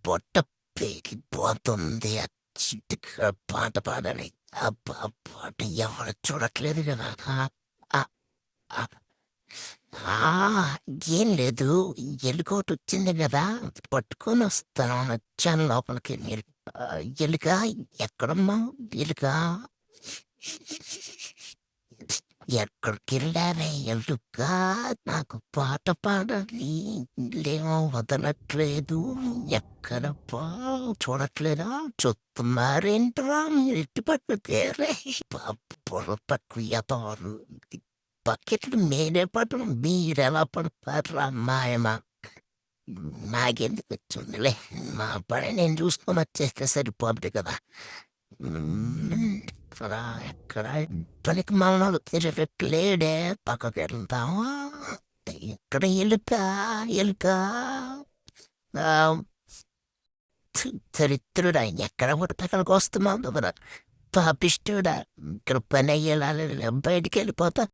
పొట్ట పేలిపోతుంది. ఆ చిటుక పాట పాడని. అబ్బా పాట ఎవరు చూడట్లేదు కదా. ఆ, ఆ, ఆ, ఏం లేదు. ఎలుకోటి వచ్చింది కదా, పట్టుకొని వస్తాను వచ్చాను లోపలికి. మీరు ఎలుక ఎక్కడమ్మా? ఎలుక ఎక్కడికెళ్ళావే ఎలుక? నాకు పాట పాడాలి, లేమో వదలట్లేదు. ఎక్కడ చూడట్లేదా? చూస్తున్నారేంట్రా మీరు? ఇటు పక్కకే పొరపక్కు ఎదవలు. బకెట్లు నేనే పడను, మీరెలా పడతారా మాయమా? నాకెందుకు వచ్చిందిలే, మా పని నేను చూసుకొని వచ్చేస్తే సరిపోద్ది కదా. ఎక్కడ ఎక్కడ పనికి మమ్మల్ని తిరగట్లేడే, పక్కకి వెళ్తావా? ఎక్కడ ఎలుక? ఎలుక ఆ, చరిత్రుడా, ఎక్కడ పుట్టకలకు వస్తున్నావు కదా పాపిష్టుడా. ఇక్కడ పని అయ్యేలా బయటికి వెళ్ళిపోతా.